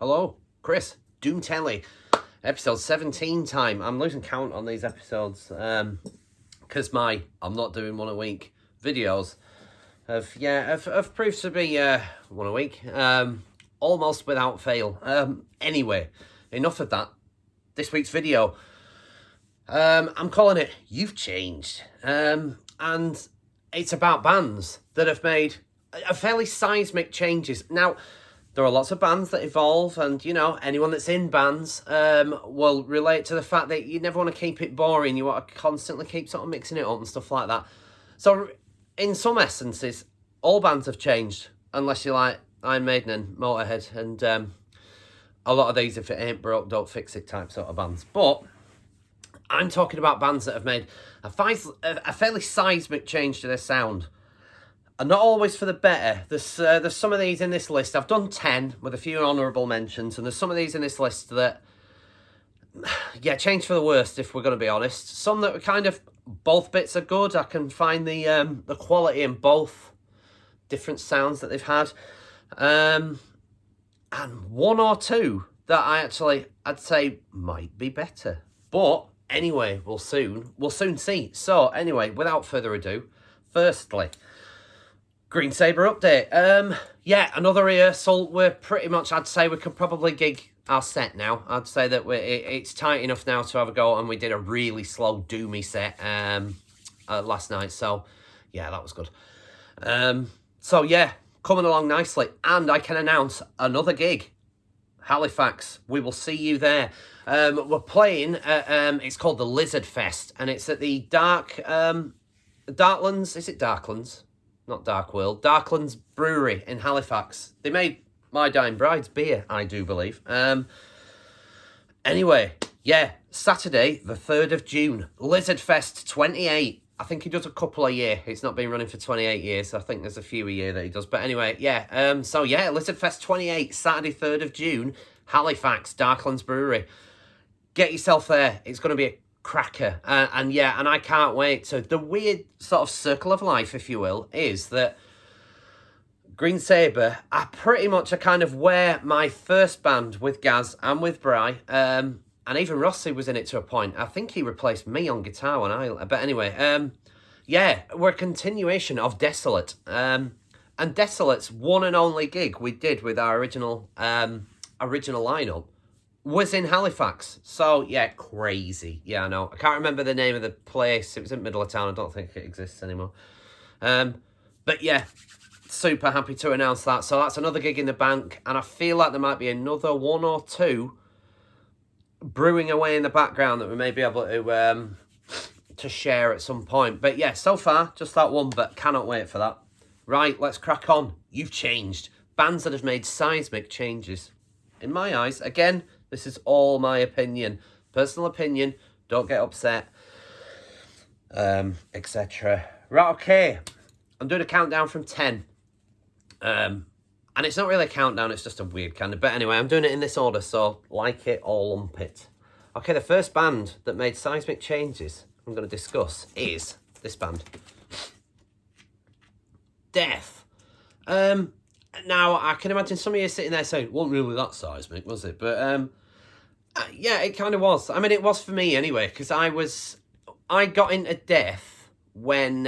Hello, Kris, Telly, episode 17 time. I'm losing count on these episodes because I'm not doing one a week videos have proved to be one a week, almost without fail. Anyway, enough of that. This week's video, I'm calling it You've Changed, and it's about bands that have made a fairly seismic changes. Now, there are lots of bands that evolve, and, you know, anyone that's in bands will relate to the fact that you never want to keep it boring. You want to constantly keep sort of mixing it up and stuff like that. So, in some essences, all bands have changed, unless you like Iron Maiden and Motorhead, and a lot of these, if it ain't broke, don't fix it type sort of bands. But I'm talking about bands that have made a fairly seismic change to their sound. And not always for the better. There's some of these in this list. I've done 10 with a few honourable mentions, and there's some of these in this list that, yeah, changed for the worst, if we're going to be honest. Some that were kind of, both bits are good. I can find the quality in both different sounds that they've had. And one or two that I'd say might be better. But anyway, we'll soon see. So anyway, without further ado, firstly, Green Sabre update. Yeah, another rehearsal. We're pretty much, I'd say we could probably gig our set now. I'd say that it's tight enough now to have a go, and we did a really slow, doomy set last night. So, yeah, that was good. So, yeah, coming along nicely. And I can announce another gig. Halifax. We will see you there. We're playing, it's called the Lizard Fest, and it's at the Darklands. Is it Darklands? Not Dark World, Darklands Brewery in Halifax. They made My Dying Bride's beer, I do believe. Anyway, yeah, Saturday, the 3rd of June, Lizard Fest 28. I think he does a couple a year. It's not been running for 28 years, so I think there's a few a year that he does. But anyway, yeah, so yeah, Lizard Fest 28, Saturday, 3rd of June, Halifax, Darklands Brewery. Get yourself there. It's going to be a cracker, and I can't wait. So the weird sort of circle of life, if you will, is that Green Sabre are pretty much a kind of where my first band with Gaz and with Bry, and even Rossi was in it to a point. I think he replaced me on guitar but anyway, yeah, we're a continuation of Desolate, and Desolate's one and only gig we did with our original lineup was in Halifax. So, yeah, crazy. Yeah, I know. I can't remember the name of the place. It was in middle of town. I don't think it exists anymore. But, yeah, super happy to announce that. So that's another gig in the bank. And I feel like there might be another one or two brewing away in the background that we may be able to share at some point. But, yeah, so far, just that one. But cannot wait for that. Right, let's crack on. You've changed. Bands that have made seismic changes. In my eyes, again, this is all my opinion. Personal opinion. Don't get upset. Etc. Right, okay. I'm doing a countdown from 10. And it's not really a countdown, it's just a weird kind of... But anyway, I'm doing it in this order, so like it or lump it. Okay, the first band that made seismic changes I'm going to discuss is this band. Death. Now, I can imagine some of you sitting there saying, wasn't really that seismic, was it? But, yeah, it kind of was. I mean, it was for me anyway, because I got into Death when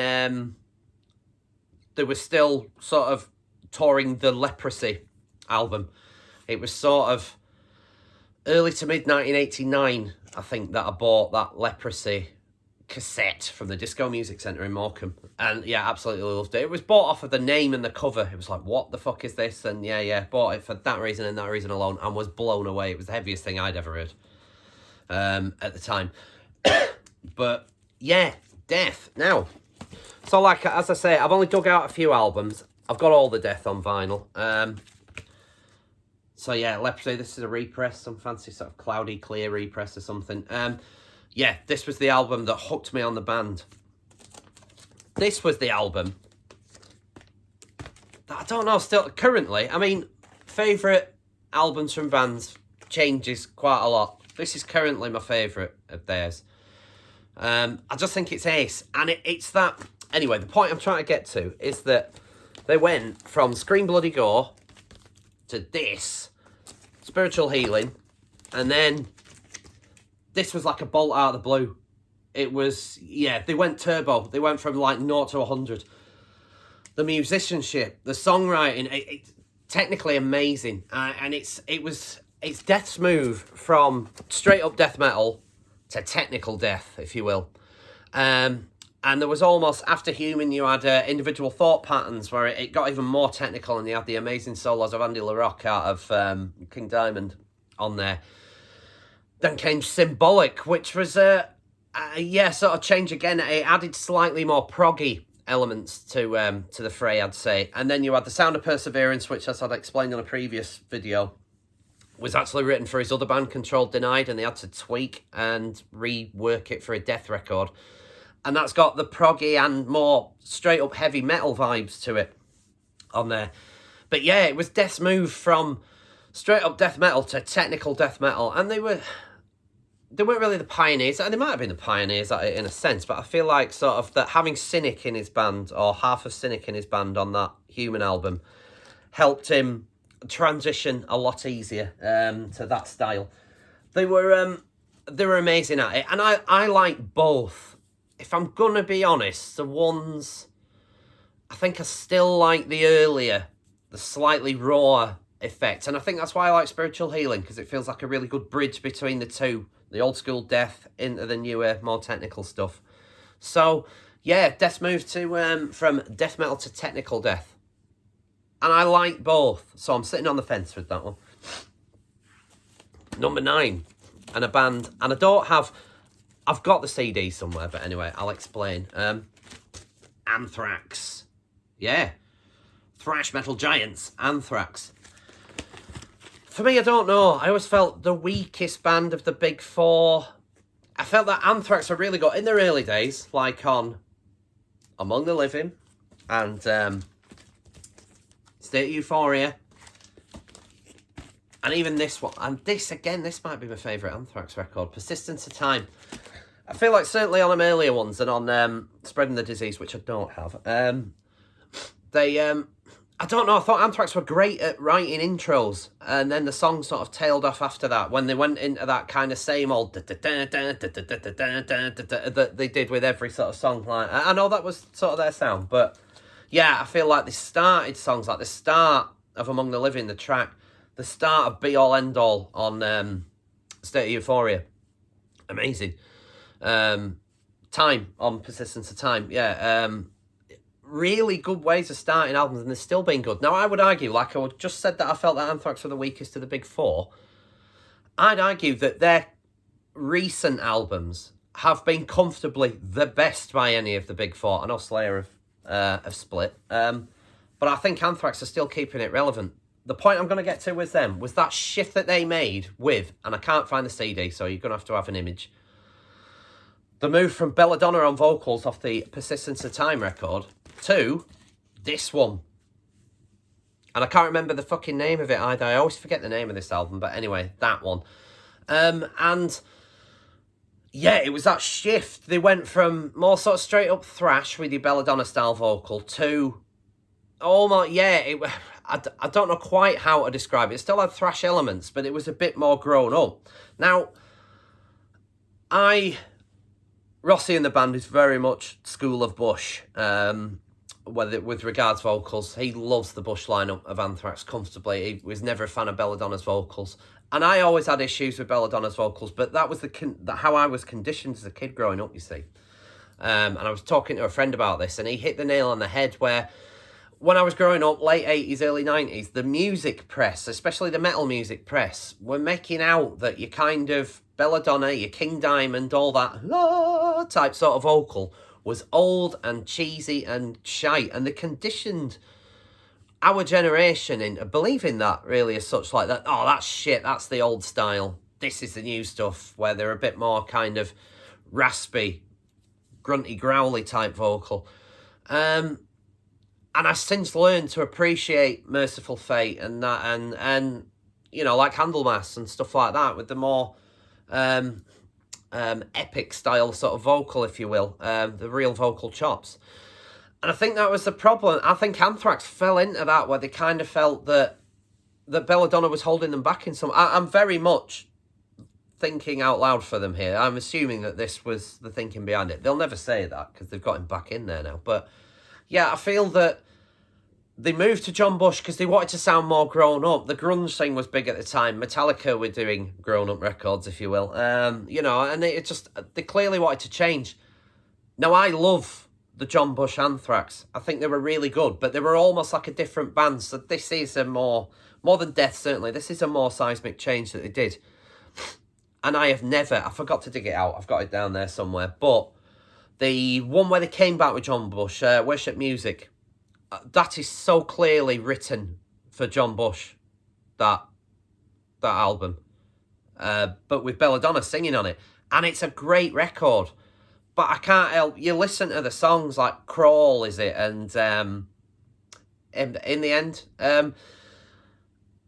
they were still sort of touring the Leprosy album. It was sort of early to mid 1989, I think, that I bought that Leprosy cassette from the Disco Music Centre in Morecambe, and yeah, absolutely loved it. It was bought off of the name and the cover. It was like, what the fuck is this? And yeah, bought it for that reason and that reason alone, and was blown away. It was the heaviest thing I'd ever heard at the time. But yeah, Death. Now, so like, as I say, I've only dug out a few albums. I've got all the Death on vinyl. So yeah, Leprosy, this is a repress, some fancy sort of cloudy clear repress or something. Yeah, this was the album that hooked me on the band. This was the album that I don't know, still, currently, I mean, favourite albums from bands changes quite a lot. This is currently my favourite of theirs. I just think it's ace. And it's that... Anyway, the point I'm trying to get to is that they went from Scream Bloody Gore to this. It's Spiritual Healing, and then this was like a bolt out of the blue. It was, yeah, they went turbo. They went from like 0 to 100. The musicianship, the songwriting, it's technically amazing, and it's death's move from straight up death metal to technical death, if you will. And there was almost, after Human, you had individual thought patterns where it got even more technical, and you had the amazing solos of Andy LaRocque out of King Diamond on there. Then came Symbolic, which was sort of change again. It added slightly more proggy elements to the fray, I'd say. And then you had The Sound of Perseverance, which, as I'd explained on a previous video, was actually written for his other band, Controlled Denied, and they had to tweak and rework it for a death record. And that's got the proggy and more straight-up heavy metal vibes to it on there. But yeah, it was Death's move from straight-up death metal to technical death metal. And they weren't really the pioneers. And they might have been the pioneers at it in a sense, but I feel like sort of that having Cynic in his band, or half of Cynic in his band on that Human album, helped him transition a lot easier to that style. They were amazing at it. And I like both. If I'm going to be honest, the ones I think I still like the earlier, the slightly rawer effect. And I think that's why I like Spiritual Healing, because it feels like a really good bridge between the two. The old school death into the newer, more technical stuff. So, yeah, Death's moved to from death metal to technical death. And I like both. So I'm sitting on the fence with that one. Number 9. And a band. And I don't have... I've got the CD somewhere, but anyway, I'll explain. Anthrax. Yeah. Thrash metal giants. Anthrax. For me, I don't know. I always felt the weakest band of the big four. I felt that Anthrax were really good in their early days, like on Among the Living and State of Euphoria. And even this one. And this, again, this might be my favourite Anthrax record. Persistence of Time. I feel like certainly on them earlier ones and on Spreading the Disease, which I don't have, I don't know, I thought Anthrax were great at writing intros, and then the song sort of tailed off after that, when they went into that kind of same old that they did with every sort of song. Like, I know that was sort of their sound, but yeah, I feel like they started songs like the start of Among the Living, the track, the start of Be All End All on State of Euphoria. Amazing. Time on Persistence of Time, yeah. Really good ways of starting albums, and they're still being good. Now, I would argue, like I just said that I felt that Anthrax were the weakest of the big four, I'd argue that their recent albums have been comfortably the best by any of the big four. I know Slayer have split, but I think Anthrax are still keeping it relevant. The point I'm going to get to with them was that shift that they made with, and I can't find the CD, so you're going to have an image, the move from Belladonna on vocals off the Persistence of Time record to this one. And I can't remember the fucking name of it either. I always forget the name of this album, but anyway, that one. And yeah, it was that shift. They went from more sort of straight up thrash with your Belladonna style vocal to almost, yeah, I don't know quite how to describe it. It still had thrash elements, but it was a bit more grown up. Now, Rossi in the band is very much School of Bush, with regards vocals. He loves the Bush lineup of Anthrax comfortably. He was never a fan of Belladonna's vocals. And I always had issues with Belladonna's vocals, but that was how I was conditioned as a kid growing up, you see. And I was talking to a friend about this, and he hit the nail on the head where, when I was growing up, late 80s, early 90s, the music press, especially the metal music press, were making out that you kind of Belladonna, your King Diamond, all that type sort of vocal was old and cheesy and shite, and they conditioned our generation into believing that, really, as such, like that. Oh, that's shit, that's the old style, this is the new stuff, where they're a bit more kind of raspy, grunty, growly type vocal. And I've since learned to appreciate Merciful Fate and that, and you know, like Candlemass and stuff like that, with the more epic style sort of vocal, if you will, the real vocal chops. And I think that was the problem. I think Anthrax fell into that, where they kind of felt that that Belladonna was holding them back in some... I'm very much thinking out loud for them here. I'm assuming that this was the thinking behind it. They'll never say that because they've got him back in there now. But yeah, I feel that they moved to John Bush because they wanted to sound more grown up. The grunge thing was big at the time. Metallica were doing grown up records, if you will. You know, and they clearly wanted to change. Now, I love the John Bush Anthrax. I think they were really good, but they were almost like a different band. So this is a more than Death, certainly. This is a more seismic change that they did. And I forgot to dig it out. I've got it down there somewhere. But the one where they came back with John Bush, Worship Music, that is so clearly written for John Bush, that album. But with Belladonna singing on it. And it's a great record. But I can't help, you listen to the songs like Crawl, is it? And in the end,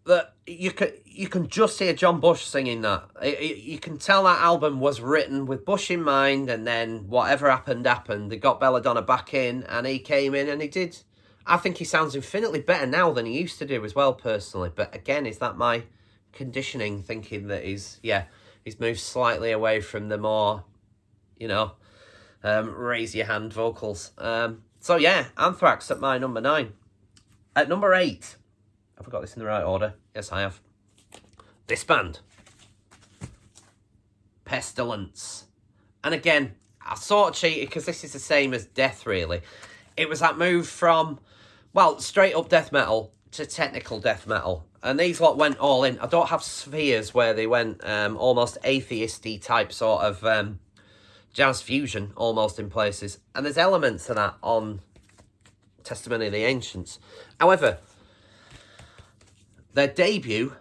that you can just hear John Bush singing that. You can tell that album was written with Bush in mind, and then whatever happened. They got Belladonna back in, and he came in and he did. I think he sounds infinitely better now than he used to do as well, personally. But again, is that my conditioning, thinking that he's moved slightly away from the more, you know, raise your hand vocals. So yeah, Anthrax at my number 9. At number 8, have I got this in the right order? Yes, I have. This band, Pestilence. And again, I sort of cheated because this is the same as Death, really. It was that move from, well, straight up death metal to technical death metal. And these lot went all in. I don't have Spheres where they went almost atheisty type sort of jazz fusion almost in places. And there's elements of that on Testimony of the Ancients. However, their debut,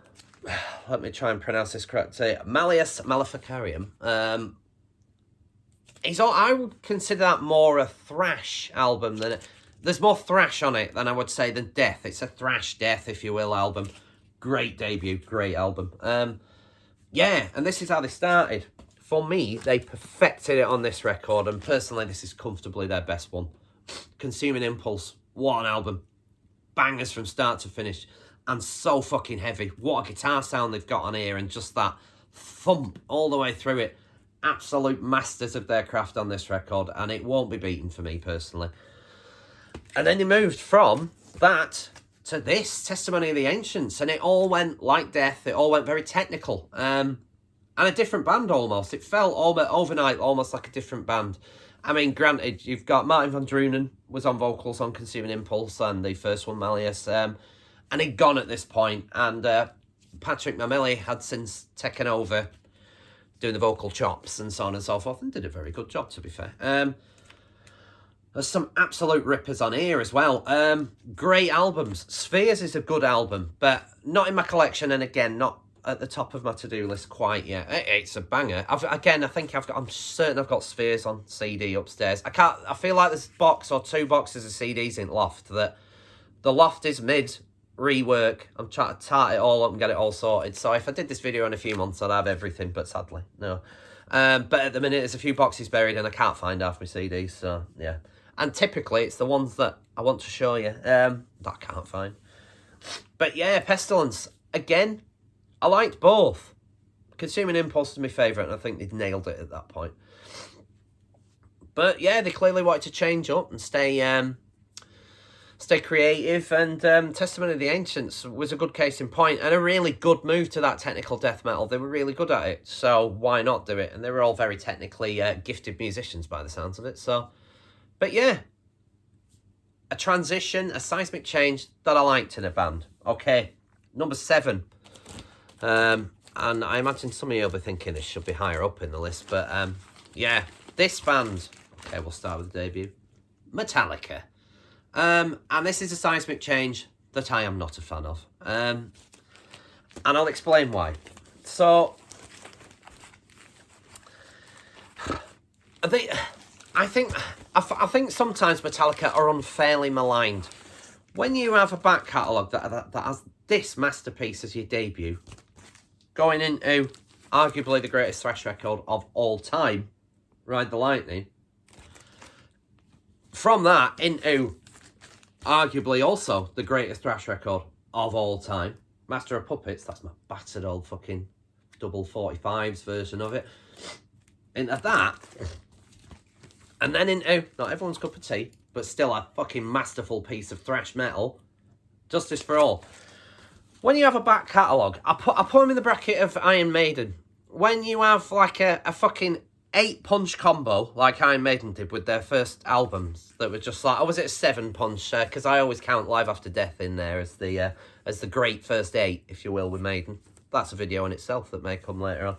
let me try and pronounce this correctly, Malleus Maleficarium, I would consider that more a thrash album than there's more thrash on it than I would say than Death. It's a thrash death, if you will, album. Great debut, great album. Yeah, and this is how they started. For me, they perfected it on this record, and personally, this is comfortably their best one. Consuming Impulse, what an album. Bangers from start to finish, and so fucking heavy. What a guitar sound they've got on here, and just that thump all the way through it. Absolute masters of their craft on this record, and it won't be beaten for me, personally. And then they moved from that to this, Testimony of the Ancients, and it all went like Death. It all went very technical. And a different band almost. It felt overnight almost like a different band. I mean, granted, you've got Martin van Drunen was on vocals on Consuming Impulse and the first one, Malleus, and he'd gone at this point, and Patrick Mameli had since taken over doing the vocal chops and so on and so forth, and did a very good job, to be fair. There's some absolute rippers on here as well. Great albums. Spheres is a good album, but not in my collection, and again, not at the top of my to-do list quite yet. It's a banger. I'm certain I've got Spheres on CD upstairs. I feel like there's a box or 2 boxes of CDs in Loft that the Loft is mid rework. I'm trying to tart it all up and get it all sorted. So if I did this video in a few months, I'd have everything, but sadly, no. But at the minute, there's a few boxes buried and I can't find half my CDs, so yeah. And typically, it's the ones that I want to show you that I can't find. But yeah, Pestilence. Again, I liked both. Consuming Impulse is my favourite, and I think they'd nailed it at that point. But yeah, they clearly wanted to change up and stay creative, and Testimony of the Ancients was a good case in point, and a really good move to that technical death metal. They were really good at it, so why not do it? And they were all very technically gifted musicians by the sounds of it. So, but yeah, a transition, a seismic change that I liked in a band. Okay, number 7. And I imagine some of you will be thinking this should be higher up in the list, but yeah, this band. Okay, we'll start with the debut. Metallica. And this is a seismic change that I am not a fan of. And I'll explain why. So, I think sometimes Metallica are unfairly maligned. When you have a back catalogue that has this masterpiece as your debut, going into arguably the greatest thrash record of all time, Ride the Lightning, from that into arguably also the greatest thrash record of all time, Master of Puppets, that's my battered old fucking double 45s version of it, into that, and then into not everyone's cup of tea, but still a fucking masterful piece of thrash metal, Justice for All. When you have a back catalogue, I put them in the bracket of Iron Maiden. When you have like a fucking 8-punch combo like Iron Maiden did with their first albums, that were just like, or was it a 7-punch? Because I always count Live After Death in there as the great first 8, if you will, with Maiden. That's a video in itself that may come later on.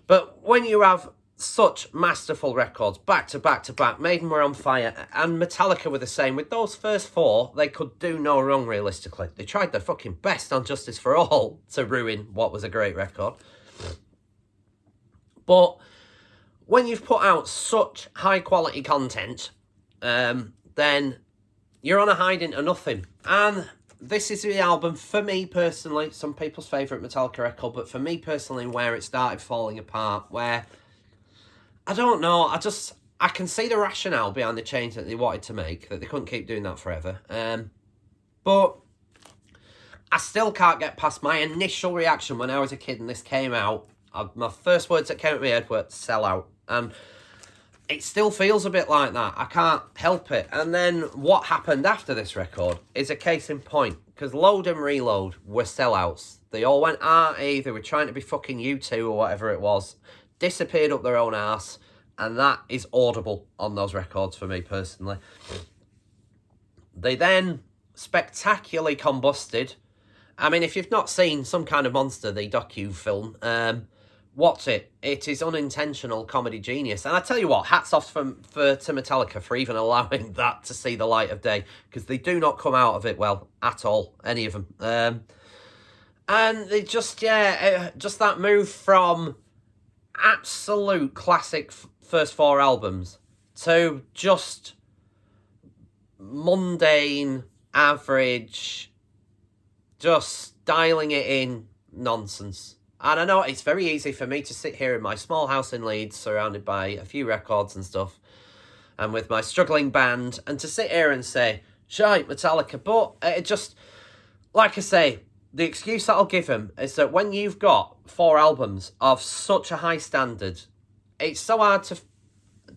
But when you have such masterful records, back to back to back, Maiden were on fire, and Metallica were the same. With those first 4, they could do no wrong, realistically. They tried their fucking best on Justice for All to ruin what was a great record. But when you've put out such high-quality content, then you're on a hiding to nothing. And this is the album, for me personally, some people's favourite Metallica record, but for me personally, where it started falling apart, where, I don't know, I can see the rationale behind the change that they wanted to make, that they couldn't keep doing that forever. But I still can't get past my initial reaction when I was a kid and this came out. My first words that came at my head were, sell out. And it still feels a bit like that. I can't help it. And then what happened after this record is a case in point. Because Load and Reload were sellouts. They all went arty. They were trying to be fucking U2 or whatever it was. Disappeared up their own arse. And that is audible on those records for me personally. They then spectacularly combusted. I mean, if you've not seen Some Kind of Monster, the docu-film, watch it. It is unintentional comedy genius. And I tell you what, hats off to Metallica for even allowing that to see the light of day, because they do not come out of it well at all, any of them. And they just that move from absolute classic first 4 albums to just mundane, average, just dialing it in nonsense. And I know it's very easy for me to sit here in my small house in Leeds, surrounded by a few records and stuff, and with my struggling band, and to sit here and say, shite, Metallica. But it just, like I say, the excuse that I'll give him is that when you've got 4 albums of such a high standard, it's so hard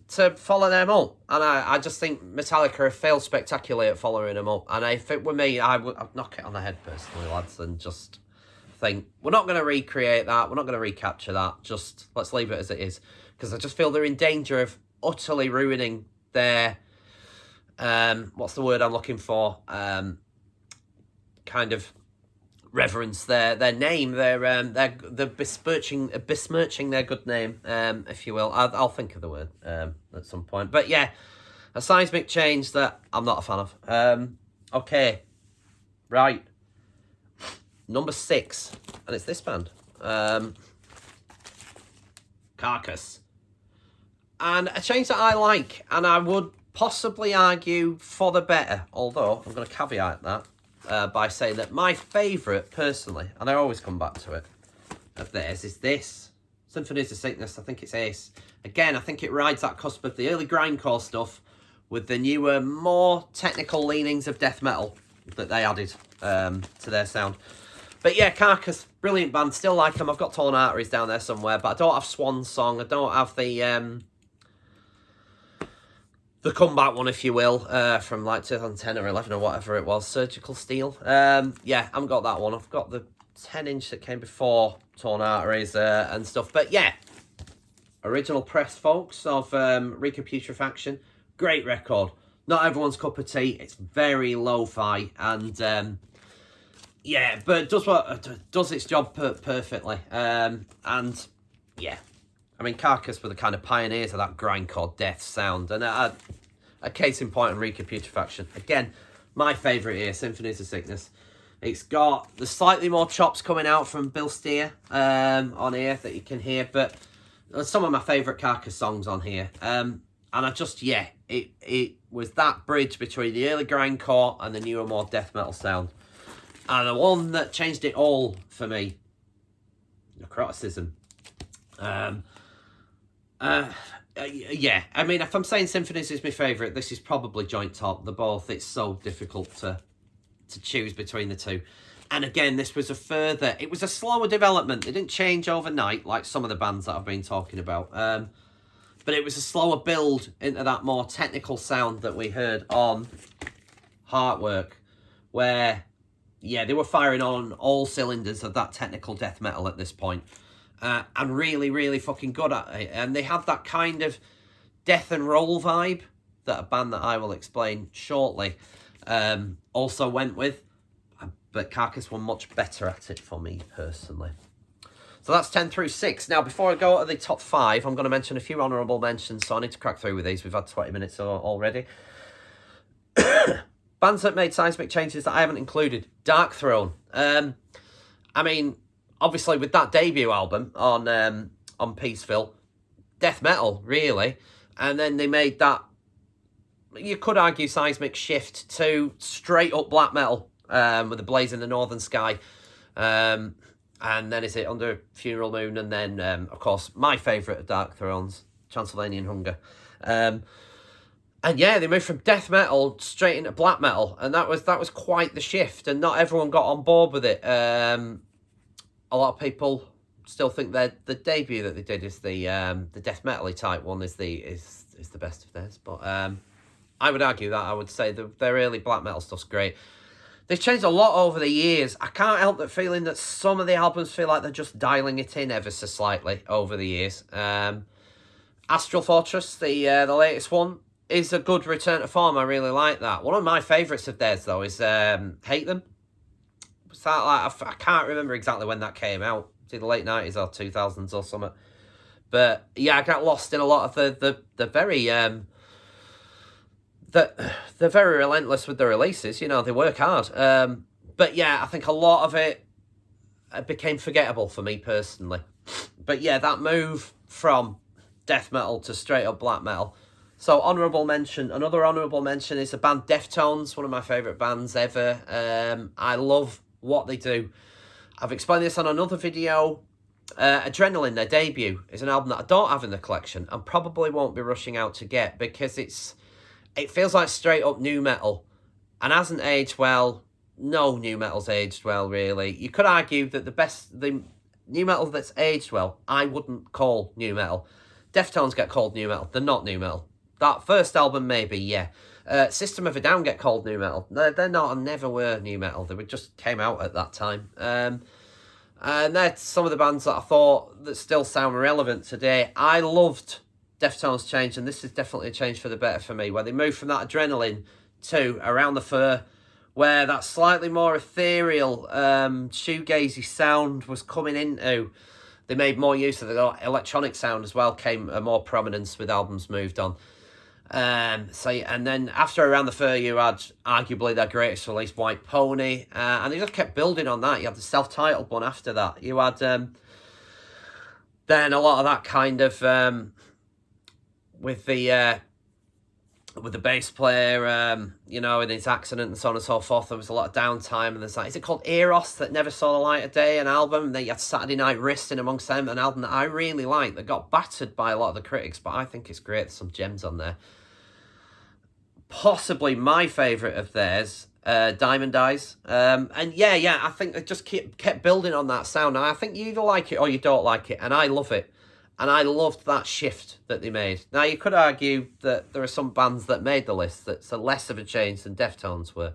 to follow them up. And I just think Metallica have failed spectacularly at following them up. And if it were me, I'd knock it on the head personally, lads, and just think, we're not going to recreate that, we're not going to recapture that, just let's leave it as it is. Because I just feel they're in danger of utterly ruining their, what's the word I'm looking for, kind of reverence, their name, they're besmirching their good name, if you will. I'll think of the word at some point. But yeah, a seismic change that I'm not a fan of. Okay, right. Number 6, and it's this band, Carcass. And a change that I like, and I would possibly argue for the better, although I'm going to caveat that by saying that my favourite, personally, and I always come back to it, of theirs is this. Symphonies of Sickness, I think it's ace. Again, I think it rides that cusp of the early grindcore stuff with the newer, more technical leanings of death metal that they added to their sound. But yeah, Carcass, brilliant band, still like them. I've got Torn Arteries down there somewhere, but I don't have Swan Song. I don't have the comeback one, if you will, from like 2010 or 11 or whatever it was, Surgical Steel. Yeah, I haven't got that one. I've got the 10-inch that came before Torn Arteries and stuff. But yeah, original press, folks, of Recaputrefaction. Great record. Not everyone's cup of tea. It's very lo-fi and yeah, but does its job perfectly. And yeah, I mean, Carcass were the kind of pioneers of that grindcore death sound. And a case in point on Recaputrefaction. Again, my favourite here, Symphonies of Sickness. It's got the slightly more chops coming out from Bill Steer on here that you can hear. But there's some of my favourite Carcass songs on here. And I just, yeah, it was that bridge between the early grindcore and the newer, more death metal sound. And the one that changed it all for me, Necroticism. Yeah, I mean, if I'm saying Symphonies is my favourite, this is probably joint top. They're both, it's so difficult to choose between the two. And again, this was it was a slower development. It didn't change overnight like some of the bands that I've been talking about. But it was a slower build into that more technical sound that we heard on Heartwork, where, yeah, they were firing on all cylinders of that technical death metal at this point. And really, really fucking good at it. And they had that kind of death and roll vibe that a band that I will explain shortly also went with. But Carcass were much better at it for me, personally. So that's 10 through 6. Now, before I go to the top 5, I'm going to mention a few honourable mentions, so I need to crack through with these. We've had 20 minutes already. Bands that made seismic changes that I haven't included. Dark Throne. I mean, obviously, with that debut album on Peaceville, death metal, really. And then they made that, you could argue, seismic shift to straight-up black metal. With the Blaze in the Northern Sky. And then is it Under Funeral Moon? And then, of course, my favourite of Dark Thrones, Transylvanian Hunger. And yeah, they moved from death metal straight into black metal. And that was quite the shift. And not everyone got on board with it. A lot of people still think that the debut that they did is the death metal-y type one is the best of theirs. But I would argue that. I would say their early black metal stuff's great. They've changed a lot over the years. I can't help but feeling that some of the albums feel like they're just dialing it in ever so slightly over the years. Astral Fortress, the latest one, is a good return to form. I really like that. One of my favourites of theirs, though, is Hate Them. Was that like, I can't remember exactly when that came out. It's either late 90s or 2000s or something. But yeah, I got lost in a lot of the very... They're very relentless with the releases, you know, they work hard. But yeah, I think a lot of it became forgettable for me personally. But yeah, that move from death metal to straight up black metal. So honourable mention, another honourable mention is the band Deftones, one of my favourite bands ever. I love what they do. I've explained this on another video. Adrenaline, their debut, is an album that I don't have in the collection and probably won't be rushing out to get because it feels like straight up new metal and hasn't aged well. No new metal's aged well, really. You could argue that the new metal that's aged well, I wouldn't call new metal. Deftones get called new metal. They're not new metal. That first album, maybe, yeah. System of a Down get called new metal. They're not and never were new metal. They just came out at that time. And they're some of the bands that I thought that still sound relevant today. I loved Deftones' change, and this is definitely a change for the better for me, where they moved from that Adrenaline to Around the Fur, where that slightly more ethereal, shoegazy sound was coming into. They made more use of the electronic sound as well, came a more prominence with albums moved on. And then after Around the Fur, you had arguably their greatest release, White Pony, and they just kept building on that. You had the self-titled one after that. You had then a lot of that kind of with the bass player, you know, in his accident and so on and so forth. There was a lot of downtime, and there's like, is it called Eros that never saw the light of day? An album. And then you had Saturday Night Wrist in amongst them, an album that I really like that got battered by a lot of the critics, but I think it's great. There's some gems on there. Possibly my favourite of theirs, Diamond Eyes. And yeah, I think they just kept building on that sound. Now, I think you either like it or you don't like it, and I love it. And I loved that shift that they made. Now, you could argue that there are some bands that made the list that's less of a change than Deftones were.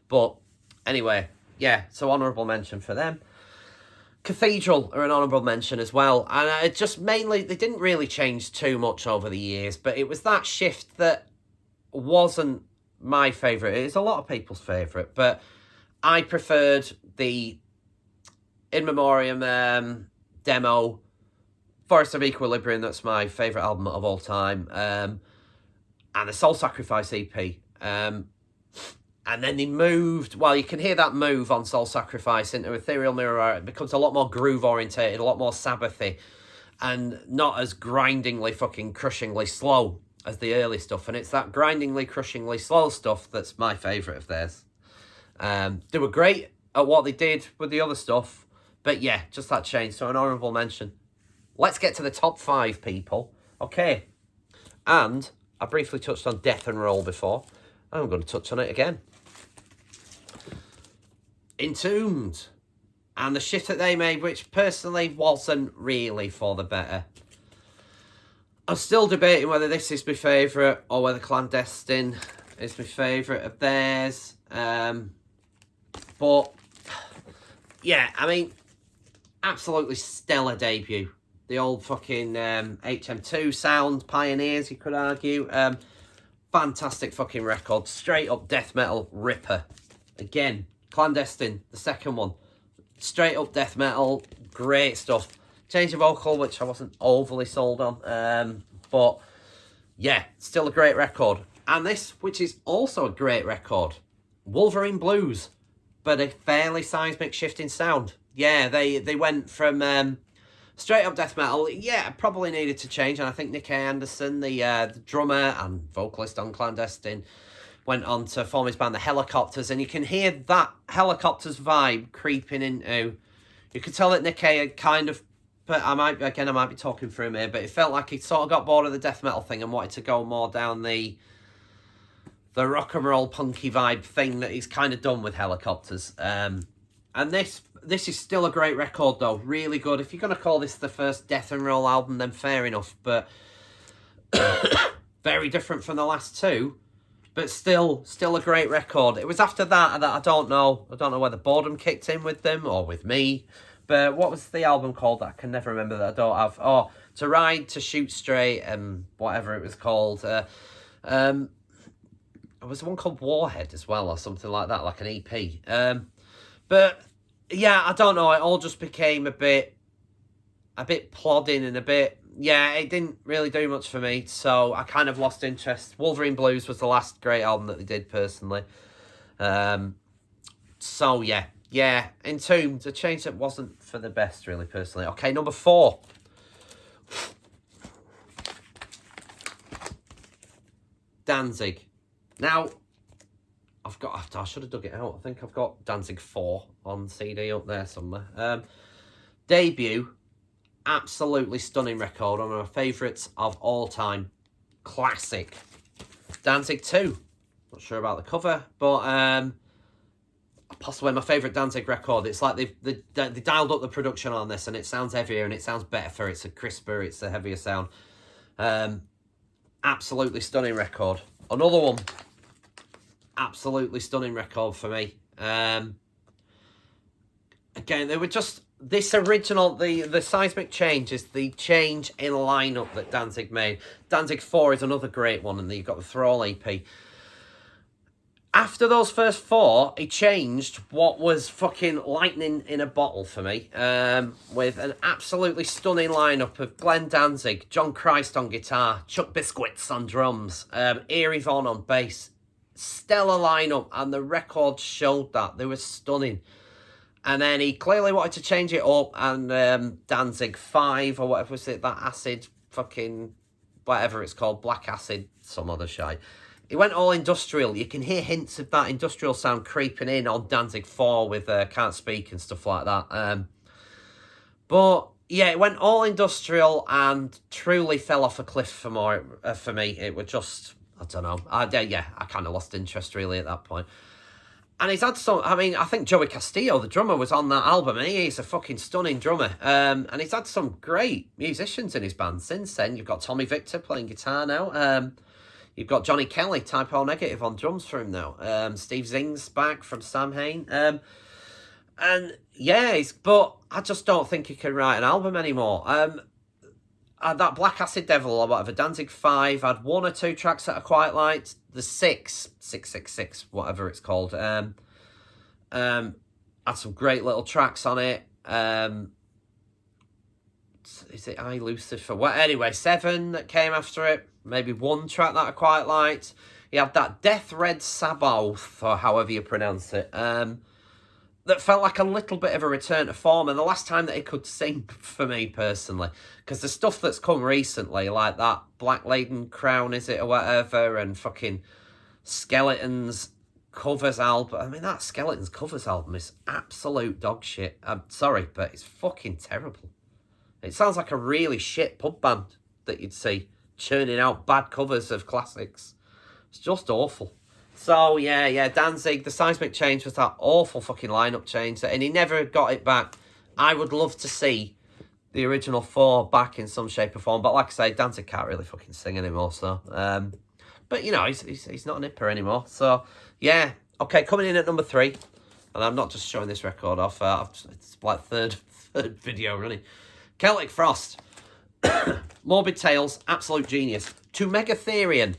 But anyway, yeah, so honourable mention for them. Cathedral are an honourable mention as well. And it just mainly, they didn't really change too much over the years, but it was that shift that wasn't my favourite. It's a lot of people's favourite, but I preferred the In Memoriam demo, Forest of Equilibrium, that's my favourite album of all time, and the Soul Sacrifice EP. And then they moved, well, you can hear that move on Soul Sacrifice into Ethereal Mirror. It becomes a lot more groove-orientated, a lot more Sabbathy, and not as grindingly, fucking crushingly slow as the early stuff. And it's that grindingly, crushingly slow stuff that's my favourite of theirs. They were great at what they did with the other stuff, but yeah, just that change, so an honourable mention. Let's get to the top 5, people. Okay. And I briefly touched on Death and Roll before. I'm going to touch on it again. Entombed. And the shit that they made, which personally wasn't really for the better. I'm still debating whether this is my favourite or whether Clandestine is my favourite of theirs. But, yeah, I mean, absolutely stellar debut. The old fucking HM2 sound, pioneers, you could argue. Fantastic fucking record. Straight up death metal ripper. Again, Clandestine, the second one. Straight up death metal, great stuff. Change of vocal, which I wasn't overly sold on. But, yeah, still a great record. And this, which is also a great record. Wolverine Blues, but a fairly seismic shift in sound. Yeah, they went from straight up death metal. Yeah, probably needed to change. And I think Nick Anderson, the drummer and vocalist on Clandestine, went on to form his band, the Helicopters. And you can hear that Helicopters vibe creeping into... You could tell that Nick had kind of... But I might be talking through him here, but it felt like he sort of got bored of the death metal thing and wanted to go more down the rock and roll punky vibe thing that he's kind of done with Helicopters. And this is still a great record, though. Really good. If you're going to call this the first death and roll album, then fair enough. But very different from the last two. But still a great record. It was after that I don't know whether boredom kicked in with them or with me. But what was the album called that I can never remember that I don't have? Oh, To Ride, To Shoot Straight, and whatever it was called. There was one called Warhead as well, or something like that, like an EP. But yeah, I don't know. It all just became a bit plodding and a bit... Yeah, it didn't really do much for me, so I kind of lost interest. Wolverine Blues was the last great album that they did, personally. So, yeah, Entombed, a change that wasn't for the best, really, personally. Okay, number 4. Danzig. Now, I should have dug it out. I think I've got Danzig 4 on CD up there somewhere. Debut. Absolutely stunning record. One of my favourites of all time. Classic. Danzig 2. Not sure about the cover, but possibly my favourite Danzig record. It's like they dialed up the production on this, and it sounds heavier and it sounds better. It's a crisper, it's a heavier sound. Absolutely stunning record. Another one. Absolutely stunning record for me. Again, they were just... This original, the seismic change is the change in lineup that Danzig made. Danzig 4 is another great one, and then you've got the Thrall EP. After those first 4, he changed what was fucking lightning in a bottle for me, with an absolutely stunning lineup of Glenn Danzig, John Christ on guitar, Chuck Biscuits on drums, Eerie Vaughan on bass. Stellar lineup, and the record showed that. They were stunning. And then he clearly wanted to change it up, and Danzig 5, or whatever was it, that acid, fucking, whatever it's called, black acid, some other shite. He went all industrial. You can hear hints of that industrial sound creeping in on Danzig 4 with Can't Speak and stuff like that. But, yeah, it went all industrial and truly fell off a cliff for me. It was just, I don't know. I kind of lost interest, really, at that point. And he's had some... I mean, I think Joey Castillo, the drummer, was on that album, and he's a fucking stunning drummer. And he's had some great musicians in his band since then. You've got Tommy Victor playing guitar now. You've got Johnny Kelly, Type O Negative, on drums for him now. Steve Zing's back from Samhain. And, yeah, but I just don't think he can write an album anymore. That Black Acid Devil, or whatever, Danzig 5, had 1 or 2 tracks that I quite liked. The 666, whatever it's called, had some great little tracks on it. Is it I Lucifer? Well, anyway, 7 that came after it. Maybe 1 track that I quite liked. You had that Death Red Sabaoth, or however you pronounce it, that felt like a little bit of a return to form, and the last time that he could sing for me personally, because the stuff that's come recently, like that Black Laden Crown, is it, or whatever, and fucking Skeleton's covers album. I mean, that Skeleton's covers album is absolute dog shit. I'm sorry, but it's fucking terrible. It sounds like a really shit pub band that you'd see churning out bad covers of classics. It's just awful. So, yeah, Danzig, the seismic change was that awful fucking lineup change, and he never got it back. I would love to see the original 4 back in some shape or form, but like I say, Danzig can't really fucking sing anymore, so... but, you know, he's not a nipper anymore, so, yeah. Okay, coming in at number 3, and I'm not just showing this record off, it's like third video running. Celtic Frost. Morbid Tales, absolute genius. To Megatherian,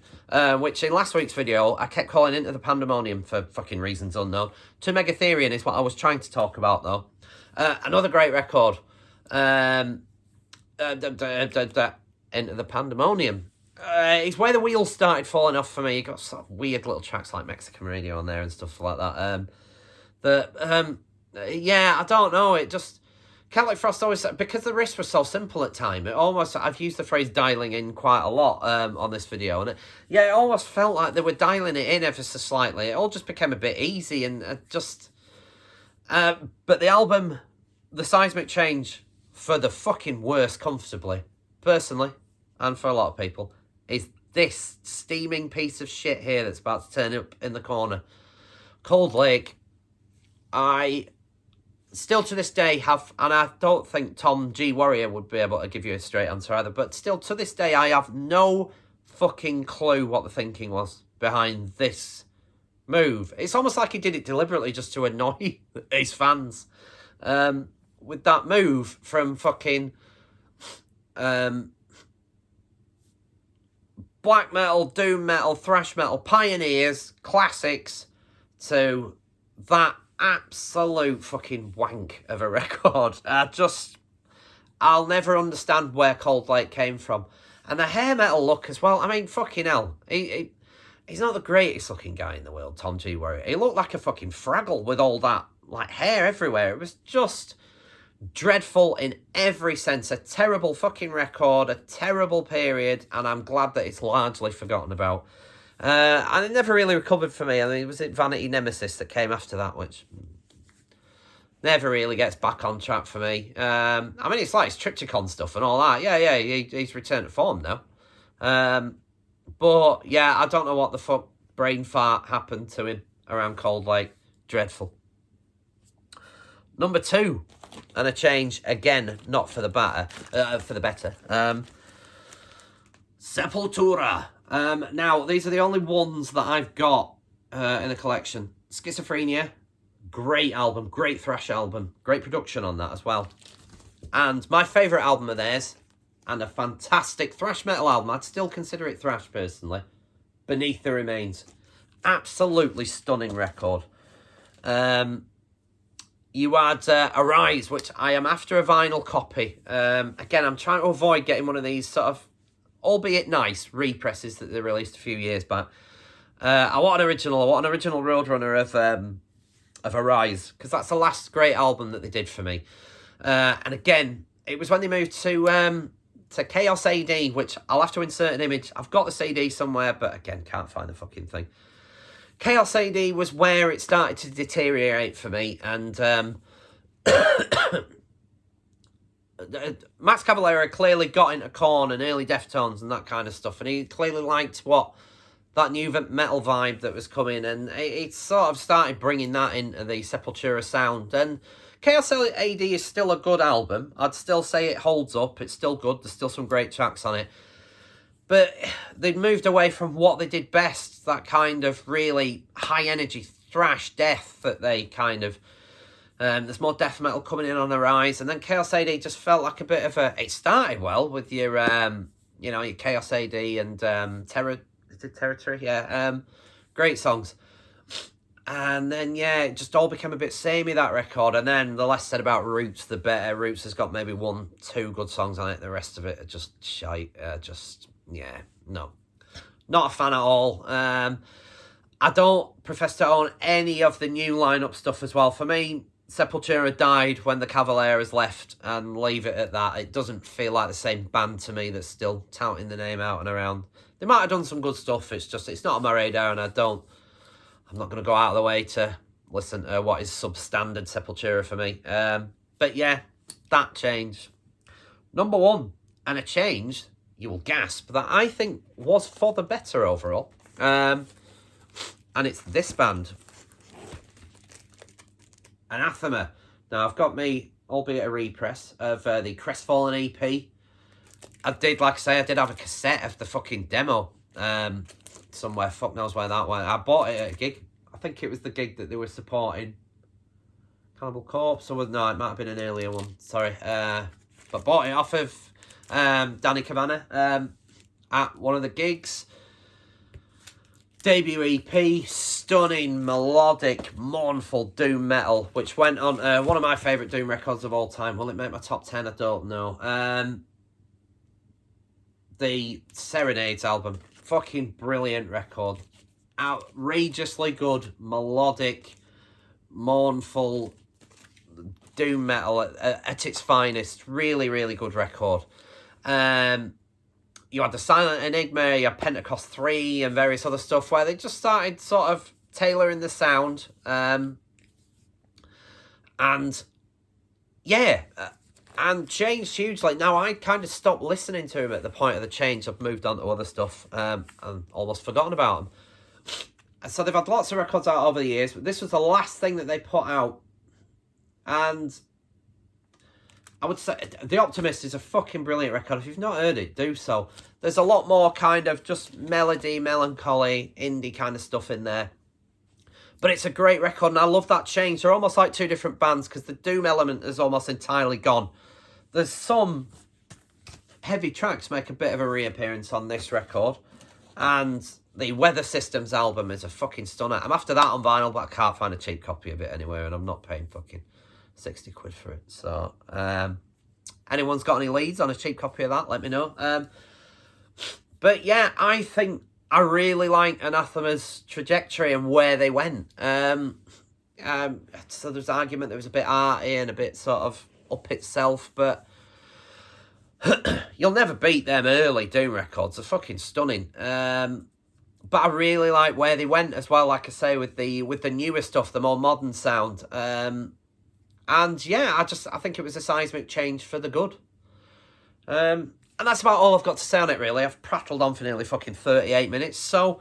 which in last week's video, I kept calling Into the Pandemonium for fucking reasons unknown. To Megatherian is what I was trying to talk about, though. Another great record. Into the Pandemonium. It's where the wheels started falling off for me. You got sort of weird little tracks like Mexican Radio on there and stuff like that. Yeah, I don't know. It just... Celtic Frost always, because the riffs were so simple at time, it almost, I've used the phrase dialing in quite a lot on this video, and it almost felt like they were dialing it in ever so slightly. It all just became a bit easy, and but the album, the seismic change, for the fucking worst comfortably, personally, and for a lot of people, is this steaming piece of shit here that's about to turn up in the corner. Cold Lake, still to this day have, and I don't think Tom G. Warrior would be able to give you a straight answer either, but still to this day I have no fucking clue what the thinking was behind this move. It's almost like he did it deliberately just to annoy his fans. With that move from fucking black metal, doom metal, thrash metal, pioneers, classics, to that absolute fucking wank of a record. I'll never understand where Cold Lake came from. And the hair metal look as well. I mean, fucking hell. He's not the greatest looking guy in the world, Tom G. Warrior. He looked like a fucking Fraggle with all that, like, hair everywhere. It was just dreadful in every sense. A terrible fucking record, a terrible period, and I'm glad that it's largely forgotten about. And it never really recovered for me. I mean, was it Vanity Nemesis that came after that, which never really gets back on track for me. I mean, it's like his Triptychon stuff and all that. Yeah, he's returned to form now. But, yeah, I don't know what the fuck brain fart happened to him around Cold Lake. Dreadful. Number 2, and a change, again, not for the better. Sepultura. Now, these are the only ones that I've got in the collection. Schizophrenia, great album, great thrash album, great production on that as well. And my favourite album of theirs, and a fantastic thrash metal album, I'd still consider it thrash personally, Beneath the Remains. Absolutely stunning record. You had Arise, which I am after a vinyl copy. Again, I'm trying to avoid getting one of these sort of, albeit nice, represses that they released a few years back. I want an original Roadrunner of Arise, because that's the last great album that they did for me. And again, it was when they moved to Chaos AD, which I'll have to insert an image. I've got the CD somewhere, but again, can't find the fucking thing. Chaos AD was where it started to deteriorate for me, and Max Cavalera clearly got into Korn and early Deftones and that kind of stuff, and he clearly liked that new metal vibe that was coming, and it sort of started bringing that into the Sepultura sound. And Chaos AD is still a good album. I'd still say it holds up. It's still good. There's still some great tracks on it. But they'd moved away from what they did best, that kind of really high-energy thrash death that they kind of... there's more death metal coming in on the rise, and then Chaos AD just felt like a bit of a... It started well with your, your Chaos AD and Territory, yeah. Great songs. And then, yeah, it just all became a bit samey, that record. And then the less said about Roots, the better. Roots has got maybe 1-2 good songs on it. The rest of it are just shite. Yeah, no. Not a fan at all. I don't profess to own any of the new lineup stuff as well. For me, Sepultura died when the Cavaleras left, and leave it at that. It doesn't feel like the same band to me that's still touting the name out and around. They might have done some good stuff. It's not on my radar, and I'm not going to go out of the way to listen to what is substandard Sepultura for me. But yeah, that change. Number 1, and a change, you will gasp, that I think was for the better overall. And and it's this band, Anathema. Now, I've got me, albeit a repress, of the Crestfallen EP. I did, like I say, I did have a cassette of the fucking demo somewhere. Fuck knows where that went. I bought it at a gig. I think it was the gig that they were supporting. Cannibal Corpse, or no, it might have been an earlier one. Sorry. But bought it off of Danny Cavanagh at one of the gigs. Debut EP, stunning, melodic, mournful doom metal, which went on one of my favourite doom records of all time. Will it make my top 10? I don't know. The Serenades album, fucking brilliant record. Outrageously good, melodic, mournful doom metal at its finest. Really, really good record. You had the Silent Enigma, you had Pentecost 3 and various other stuff where they just started sort of tailoring the sound. And yeah, and changed hugely. Now, I kind of stopped listening to him at the point of the change. I've moved on to other stuff and almost forgotten about him. So they've had lots of records out over the years, but this was the last thing that they put out. And I would say The Optimist is a fucking brilliant record. If you've not heard it, do so. There's a lot more kind of just melody, melancholy, indie kind of stuff in there. But it's a great record, and I love that change. They're almost like two different bands because the doom element is almost entirely gone. There's some heavy tracks make a bit of a reappearance on this record. And the Weather Systems album is a fucking stunner. I'm after that on vinyl, but I can't find a cheap copy of it anywhere, and I'm not paying fucking 60 quid for it. So, anyone's got any leads on a cheap copy of that, let me know. But yeah, I think I really like Anathema's trajectory and where they went. So there's argument that it was a bit arty and a bit sort of up itself, but you'll never beat them early doom records. They're fucking stunning. But I really like where they went as well, like I say, with the newer stuff, the more modern sound. And yeah, I think it was a seismic change for the good. And that's about all I've got to say on it, really. I've prattled on for nearly fucking 38 minutes, so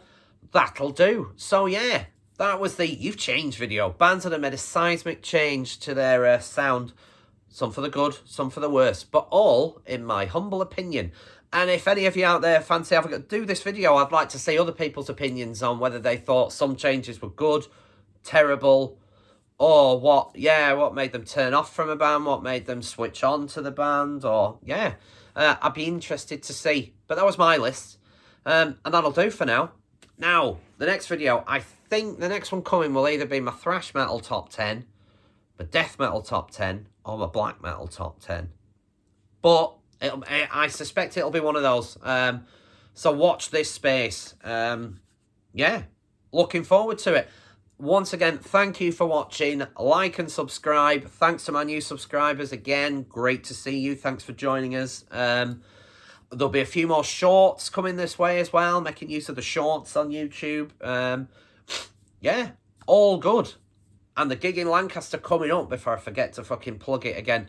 that'll do. So yeah, that was the You've Changed video. Bands that have made a seismic change to their sound. Some for the good, some for the worse, but all in my humble opinion. And if any of you out there fancy having to do this video, I'd like to see other people's opinions on whether they thought some changes were good, terrible, or what made them turn off from a band, what made them switch on to the band, or yeah. I'd be interested to see. But that was my list. And that'll do for now. Now, the next video, I think the next one coming will either be my thrash metal top 10, my death metal top 10, or my black metal top 10. But I suspect it'll be one of those. So watch this space. Yeah, looking forward to it. Once again, thank you for watching. Like and subscribe. Thanks to my new subscribers again. Great to see you. Thanks for joining us. There'll be a few more shorts coming this way as well, making use of the shorts on YouTube. Yeah, all good. And the gig in Lancaster coming up, before I forget to fucking plug it again.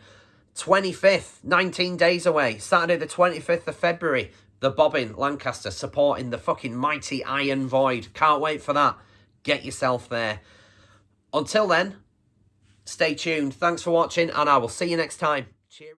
25th, 19 days away. Saturday the 25th of February. The Bobbin, Lancaster, supporting the fucking mighty Iron Void. Can't wait for that. Get yourself there. Until then, stay tuned. Thanks for watching, and I will see you next time.